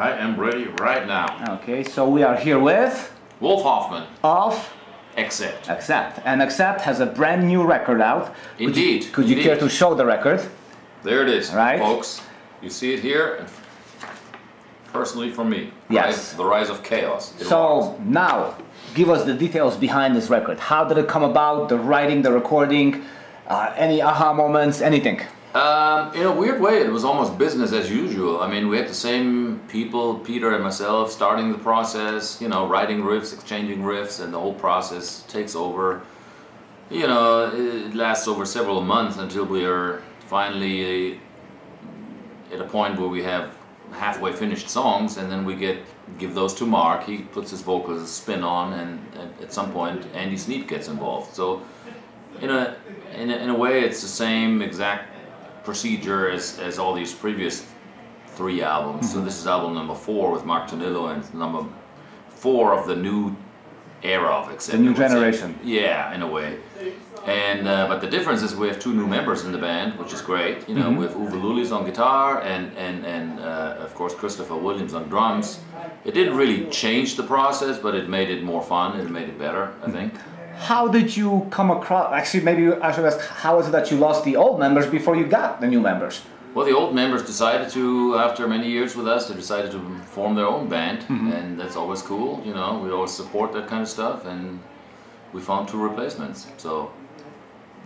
I am ready right now. Okay, so we are here with Wolf Hoffmann of Accept. Accept. And Accept has a brand new record out. Indeed. Could you care to show the record? There it is, right, folks. You see it here. And personally for me. Yes. The Rise of Chaos. So now, give us the details behind this record. How did it come about? The writing, the recording, any aha moments, anything? In a weird way, it was almost business as usual. I mean, we had the same people, Peter and myself, starting the process, writing riffs, exchanging riffs, and the whole process takes over. It lasts over several months until we are finally at a point where we have halfway finished songs, and then we give those to Mark. He puts his vocals spin on, and at some point Andy Sneap gets involved. So in a way, it's the same exact procedure as all these previous 3 albums. Mm-hmm. So this is album number 4 with Mark Tornillo, and number 4 of the new era of Accept. The new generation. Yeah, in a way. And but the difference is we have 2 new members in the band, which is great. Mm-hmm. We have Uwe Lullis on guitar and of course Christopher Williams on drums. It didn't really change the process, but it made it more fun. It made it better, I think. How did you come across, actually maybe I should ask, how is it that you lost the old members before you got the new members? Well, the old members decided to, after many years with us, they decided to form their own band, mm-hmm. and that's always cool, we always support that kind of stuff, and we found 2 replacements, so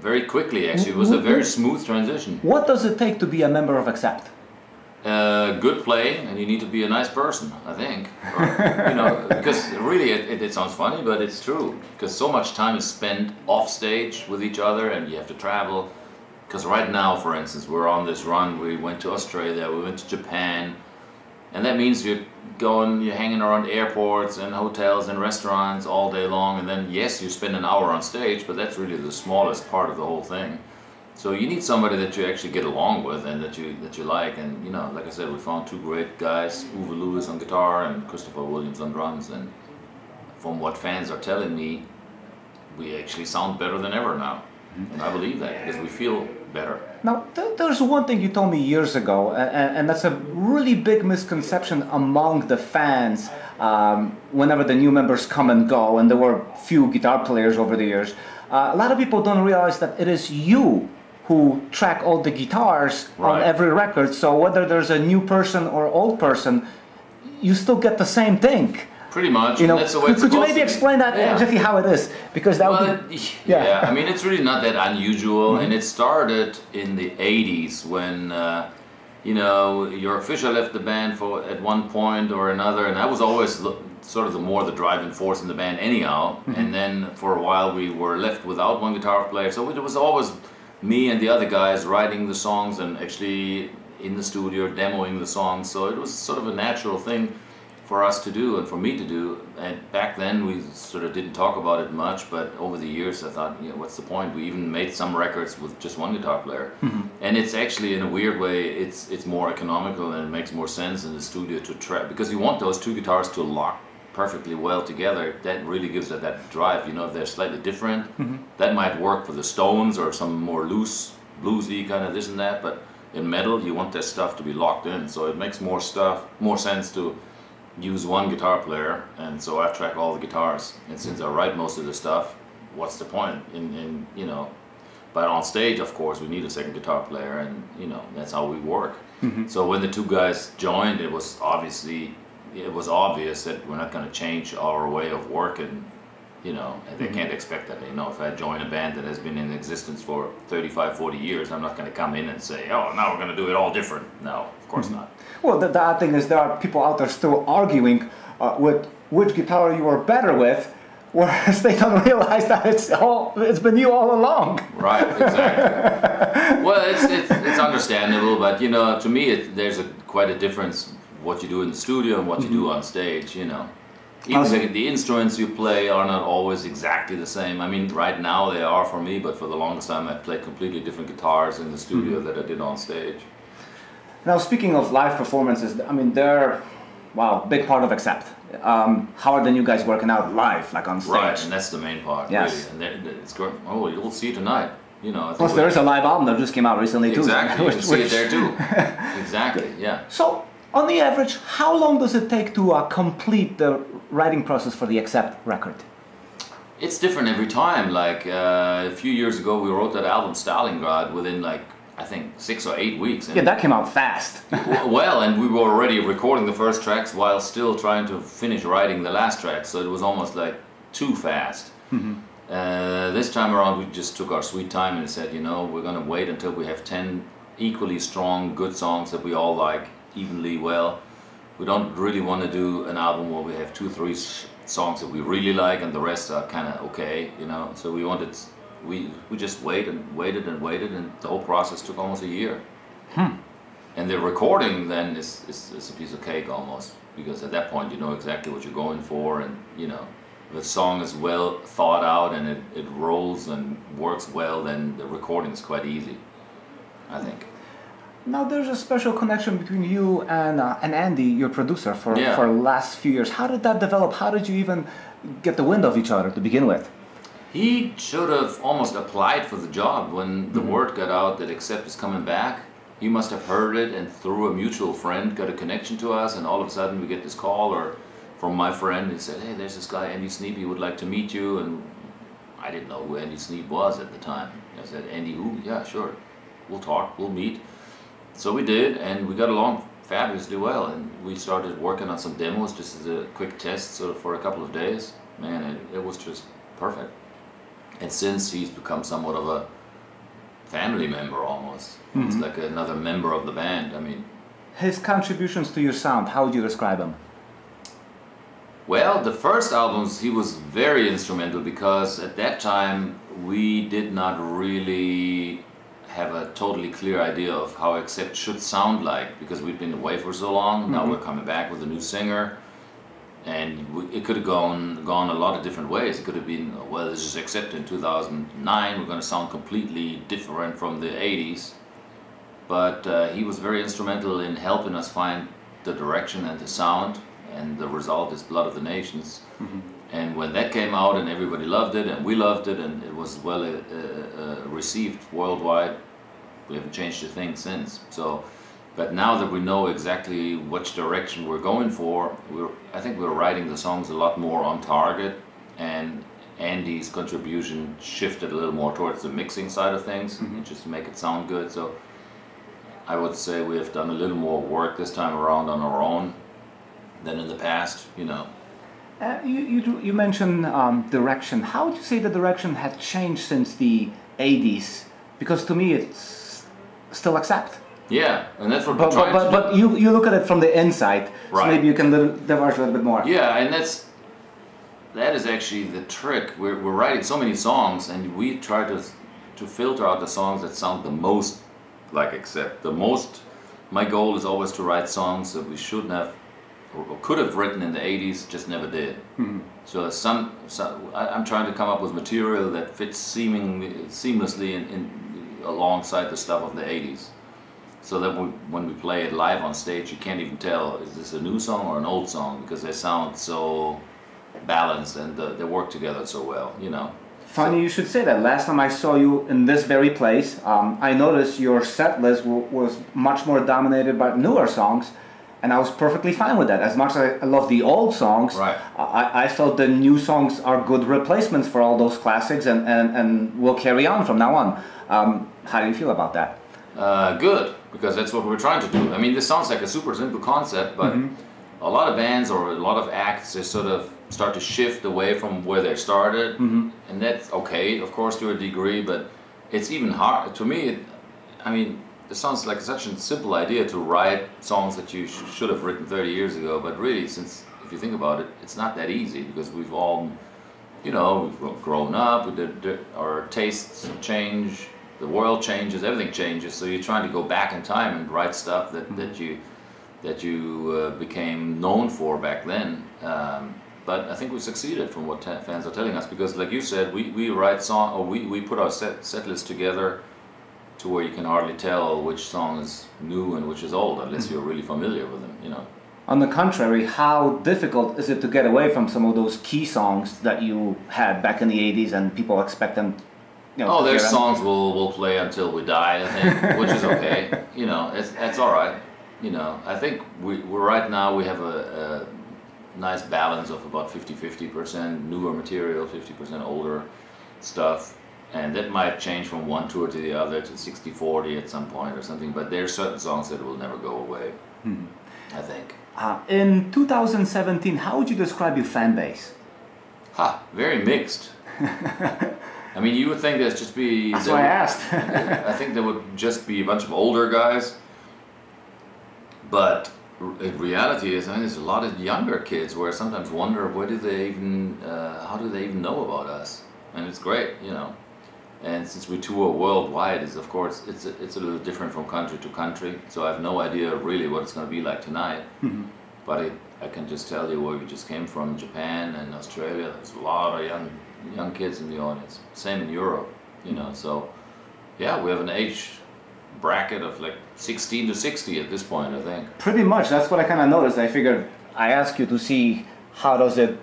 very quickly actually, it was a very smooth transition. What does it take to be a member of Accept? Good playing, and you need to be a nice person, I think. Or, because really it sounds funny, but it's true. Because so much time is spent off stage with each other, and you have to travel. Because right now, for instance, we're on this run. We went to Australia, we went to Japan, and that means you're hanging around airports and hotels and restaurants all day long. And then yes, you spend an hour on stage, but that's really the smallest part of the whole thing. So you need somebody that you actually get along with and that you like, and like I said, we found 2 great guys, Uwe Lullis on guitar and Christopher Williams on drums, and from what fans are telling me, we actually sound better than ever now. And I believe that because we feel better. Now, there's one thing you told me years ago, and that's a really big misconception among the fans whenever the new members come and go, and there were few guitar players over the years. A lot of people don't realize that it is you who track all the guitars on every record, so whether there's a new person or old person, you still get the same thing. Pretty much. That's the way it's could you maybe explain that exactly how it is? Because that would be... Yeah, I mean, it's really not that unusual, mm-hmm. and it started in the 80s when, your Fischer left the band at one point or another, and I was always sort of the driving force in the band anyhow, mm-hmm. and then for a while we were left without one guitar player, so it was always me and the other guys writing the songs and actually in the studio demoing the songs, so it was sort of a natural thing for us to do and for me to do. And back then we sort of didn't talk about it much, but over the years I thought, what's the point? We even made some records with just one guitar player, mm-hmm. and it's actually, in a weird way, it's more economical and it makes more sense in the studio to track, because you want those 2 guitars to lock perfectly well together. That really gives it that drive. If they're slightly different, mm-hmm. that might work for the Stones or some more loose bluesy kind of this and that, but in metal you want that stuff to be locked in, so it makes more sense to use one guitar player, and so I track all the guitars, and since I write most of the stuff, what's the point but on stage, of course, we need a second guitar player, and that's how we work. Mm-hmm. So when the 2 guys joined, it was obvious that we're not going to change our way of working, and they mm-hmm. can't expect that. If I join a band that has been in existence for 35-40 years, I'm not going to come in and say, oh, now we're going to do it all different. No, of course mm-hmm. not. Well, the odd thing is there are people out there still arguing with which guitar you are better with, whereas they don't realize that it's been you all along. Right, exactly. Well, it's understandable, but to me there's quite a difference what you do in the studio and what you do on stage. Even the instruments you play are not always exactly the same. I mean, right now they are for me, but for the longest time I played completely different guitars in the studio that I did on stage. Now, speaking of live performances, I mean, they're, big part of Accept. How are the new guys working out live, like on stage? Right, and that's the main part, yes. Really. And it's great. Oh, you'll see tonight. Plus, there is a live album that just came out recently, too. Exactly, you can see it there, too. Exactly, yeah. So, On the average, how long does it take to complete the writing process for the Accept record? It's different every time. Like a few years ago, we wrote that album Stalingrad within like, I think 6 or 8 weeks. Yeah, that came out fast. Well, and we were already recording the first tracks while still trying to finish writing the last track, so it was almost like too fast. Mm-hmm. This time around, we just took our sweet time and said, you know, we're going to wait until we have 10 equally strong, good songs that we all like evenly well. We don't really want to do an album where we have 2 or 3 songs that we really like and the rest are kind of okay, you know. So we wanted, we just waited and the whole process took almost a year. And the recording then is a piece of cake almost, because at that point you know exactly what you're going for, and you know, if the song is well thought out and it rolls and works well, then the recording is quite easy, I think. Now there's a special connection between you and Andy, your producer, for the last few years. How did that develop? How did you even get the wind of each other to begin with? He should have almost applied for the job when the word got out that Accept is coming back. He must have heard it and through a mutual friend got a connection to us, and all of a sudden we get this call or from my friend. He said, hey, there's this guy Andy Sneap, he would like to meet you. And I didn't know who Andy Sneap was at the time. I said, Andy who? Yeah, sure, we'll talk, we'll meet. So we did, and we got along fabulously well, and we started working on some demos just as a quick test sort of for a couple of days. Man, it was just perfect. And since he's become somewhat of a family member almost. It's like another member of the band. I mean, his contributions to your sound, how would you describe them? Well, the first albums he was very instrumental, because at that time we did not really have a totally clear idea of how Accept should sound like, because we'd been away for so long. Now we're coming back with a new singer, and it could have gone a lot of different ways. It could have been, well, this is Accept in 2009, we're going to sound completely different from the 80s. But he was very instrumental in helping us find the direction and the sound, and the result is Blood of the Nations. And when that came out and everybody loved it and we loved it and it was well received worldwide, we haven't changed a thing since. So, but now that we know exactly which direction we're going for, I think we're writing the songs a lot more on target, and Andy's contribution shifted a little more towards the mixing side of things, just to make it sound good. So I would say we have done a little more work this time around on our own than in the past, you know. You mentioned direction. How would you say the direction had changed since the 80s? Because to me it's still Accept. Yeah, and that's what we're trying to do. But you look at it from the inside, so maybe you can diverge a little bit more. Yeah, and that is actually the trick. We're writing so many songs, and we try to filter out the songs that sound the most like Accept. My goal is always to write songs that we shouldn't have or could have written in the 80s, just never did. So I'm trying to come up with material that fits seamlessly in alongside the stuff of the 80s. So that when we play it live on stage, you can't even tell, is this a new song or an old song, because they sound so balanced and they work together so well, you know. Funny you should say that. Last time I saw you in this very place, I noticed your set list was much more dominated by newer songs, and I was perfectly fine with that. As much as I love the old songs, I felt the new songs are good replacements for all those classics, and will carry on from now on. How do you feel about that? Good, because that's what we're trying to do. I mean, this sounds like a super simple concept, but a lot of bands or a lot of acts, they sort of start to shift away from where they started, and that's okay, of course, to a degree, but it's even hard. To me, I mean, it sounds like such a simple idea to write songs that you should have written 30 years ago, but really, since, if you think about it, it's not that easy, because we've all, you know, we've grown up, our tastes change, the world changes, everything changes, so you're trying to go back in time and write stuff that you became known for back then. But I think we succeeded from what fans are telling us, because like you said, we write song, or we put our set list together to where you can hardly tell which song is new and which is old, unless you're really familiar with them, you know. On the contrary, how difficult is it to get away from some of those key songs that you had back in the 80s and people expect them, you know, there's songs we'll play until we die, I think, which is okay. You know, that's all right. you know, I think we're right now we have a nice balance of about 50-50% newer material, 50% older stuff, and that might change from one tour to the other to 60-40 at some point or something, but there are certain songs that will never go away, I think. In 2017, how would you describe your fan base? Very mixed. I mean, you would think there's just be... That's why I asked. I think there would just be a bunch of older guys, but in reality is, I mean, there's a lot of younger kids where I sometimes wonder where do they even, how do they even know about us? And it's great, you know. And since we tour worldwide, is of course it's a little different from country to country. So I have no idea really what it's going to be like tonight. But I can just tell you where we just came from, Japan and Australia. There's a lot of young kids in the audience. Same in Europe, you know. So yeah, we have an age bracket of like 16 to 60 at this point, I think. Pretty much, that's what I kind of noticed. I figured I ask you to see how does it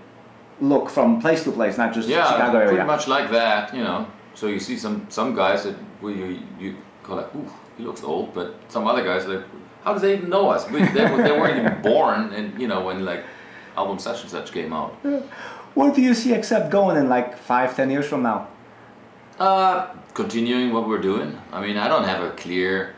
look from place to place, not just Chicago area. Pretty much like that, you know. So you see some guys that you call like, ooh, he looks old, but some other guys like, how do they even know us? They weren't even born, and you know, when like album such and such came out. Where do you see Accept going in like 5-10 years from now? Continuing what we're doing. I mean, I don't have a clear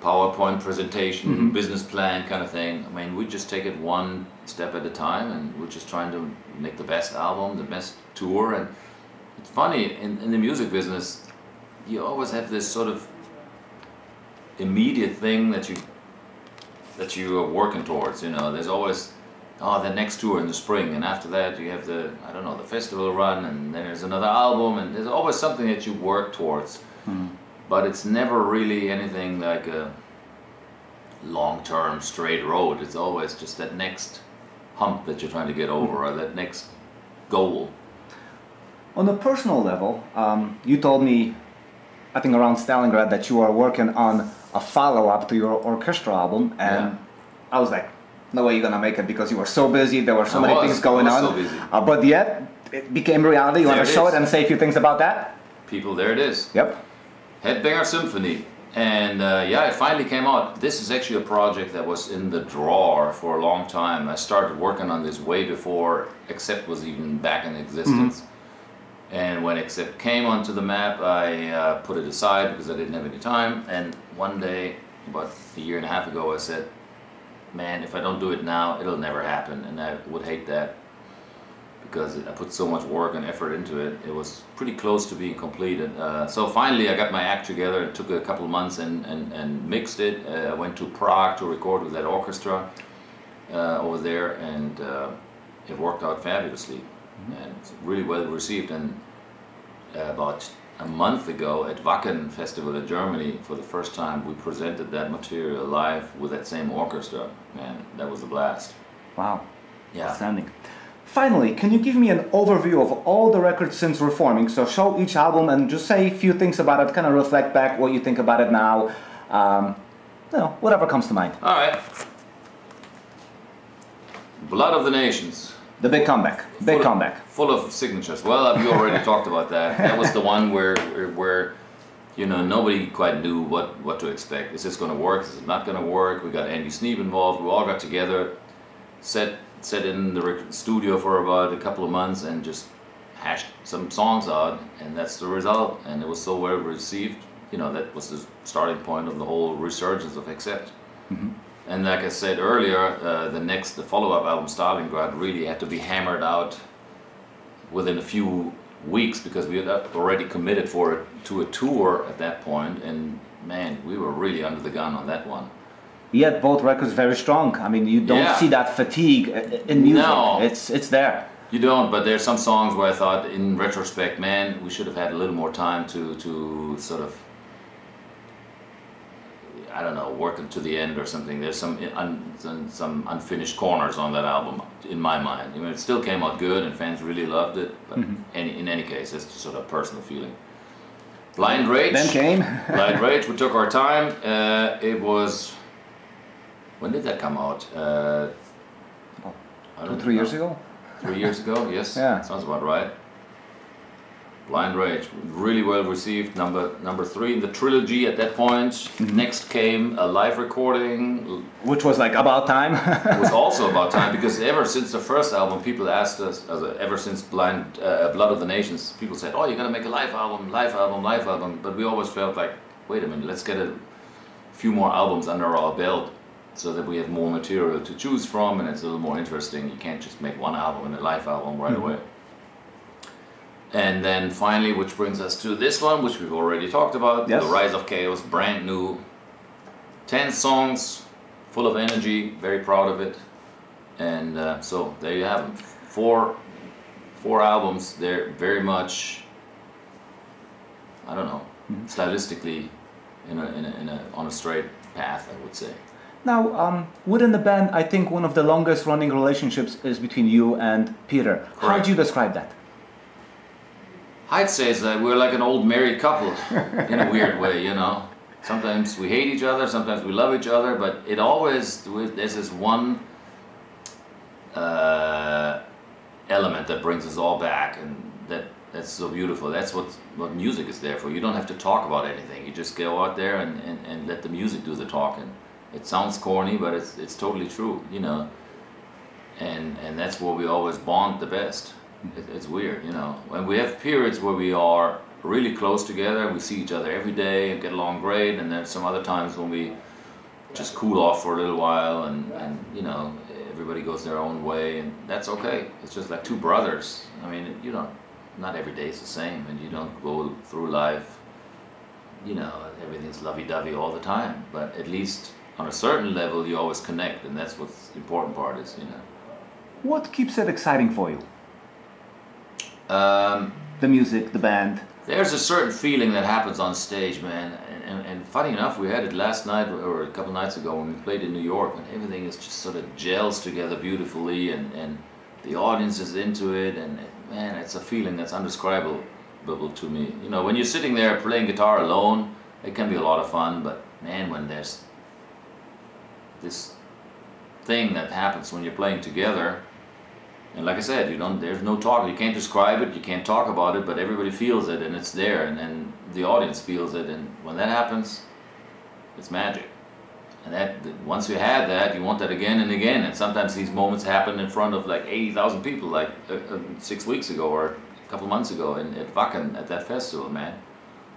PowerPoint presentation, business plan kind of thing. I mean, we just take it one step at a time, and we're just trying to make the best album, the best tour. And it's funny, in the music business, you always have this sort of immediate thing that you are working towards. You know, there's always the next tour in the spring, and after that you have the the festival run, and then there's another album, and there's always something that you work towards. But it's never really anything like a long-term straight road. It's always just that next hump that you're trying to get over, or that next goal. On a personal level, you told me, I think around Stalingrad, that you are working on a follow-up to your orchestra album, and I was like, no way you're gonna make it because you were so busy, there were so many things going on. So busy. But yet, it became reality. You want to show it and say a few things about that? People, there it is. Yep. Headbanger Symphony. And yeah, it finally came out. This is actually a project that was in the drawer for a long time. I started working on this way before Accept was even back in existence. And when Accept came onto the map, I put it aside because I didn't have any time. And one day, about a year and a half ago, I said, man, if I don't do it now, it'll never happen. And I would hate that because I put so much work and effort into it. It was pretty close to being completed. So finally I got my act together. It took a couple of months and mixed it. I went to Prague to record with that orchestra over there, and it worked out fabulously. And it's really well received. And about a month ago at Wacken Festival in Germany, for the first time, we presented that material live with that same orchestra. Man, that was a blast. Wow. Yeah. Outstanding. Finally, can you give me an overview of all the records since reforming? So show each album and just say a few things about it, kind of reflect back what you think about it now. Whatever comes to mind. All right. Blood of the Nations. The big comeback. Big comeback. Full of signatures. Well, you already talked about that. That was the one where you know, nobody quite knew what to expect. Is this going to work? Is it not going to work? We got Andy Sneap involved. We all got together, set in the studio for about a couple of months and just hashed some songs out, and that's the result. And it was so well received. You know, that was the starting point of the whole resurgence of Accept. And like I said earlier, the follow-up album, Stalingrad, really had to be hammered out within a few weeks because we had already committed to a tour at that point, and man, we were really under the gun on that one. Yet both records very strong. I mean, you don't see that fatigue in music. No. It's there. You don't, but there's some songs where I thought, in retrospect, man, we should have had a little more time to sort of, I don't know, work it to the end or something. There's some unfinished corners on that album, in my mind. I mean, it still came out good and fans really loved it, but in any case, it's just sort of a personal feeling. Blind Rage. Then came. Blind Rage, we took our time. It was, when did that come out? 2-3 years ago? 3 years ago, yes. Yeah. Sounds about right. Blind Rage, really well received. Number 3 in the trilogy at that point. Next came a live recording, which was like about time. It was also about time, because ever since the first album, people asked us, ever since Blood of the Nations, people said, "Oh, you're gonna make a live album, live album, live album." But we always felt like, wait a minute, let's get a few more albums under our belt, so that we have more material to choose from, and it's a little more interesting. You can't just make one album and a live album right away. And then finally, which brings us to this one, which we've already talked about, yes. The Rise of Chaos, brand new, 10 songs, full of energy, very proud of it. And so there you have them. Four albums. They're very much, I don't know, stylistically on a straight path, I would say. Now, within the band, I think one of the longest running relationships is between you and Peter. Correct. How would you describe that? I'd say that we're like an old married couple in a weird way, you know. Sometimes we hate each other, sometimes we love each other, but it always, there's this one element that brings us all back, and that's so beautiful. That's what music is there for. You don't have to talk about anything. You just go out there and let the music do the talking. It sounds corny, but it's totally true, you know. And that's where we always bond the best. It's weird, you know. When we have periods where we are really close together, we see each other every day and get along great, and there's some other times when we just cool off for a little while, and you know, everybody goes their own way, and that's okay. It's just like two brothers. I mean, you know, not every day is the same, and you don't go through life, you know, everything's lovey-dovey all the time, but at least on a certain level you always connect, and that's what's the important part is, you know. What keeps it exciting for you? The music, the band. There's a certain feeling that happens on stage, man. And funny enough, we had it last night or a couple nights ago when we played in New York, and everything is just sort of gels together beautifully, and the audience is into it, and man, it's a feeling that's undescribable to me. You know, when you're sitting there playing guitar alone, it can be a lot of fun, but man, when there's this thing that happens when you're playing together, and like I said, there's no talk, you can't describe it, you can't talk about it, but everybody feels it, and it's there, and the audience feels it, and when that happens, it's magic. And that, once you have that, you want that again and again, and sometimes these moments happen in front of like 80,000 people, like 6 weeks ago or a couple months ago at Wacken, at that festival, man.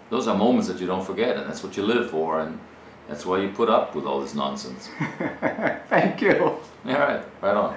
Those are moments that you don't forget, and that's what you live for, and that's why you put up with all this nonsense. Thank you. All right, right on.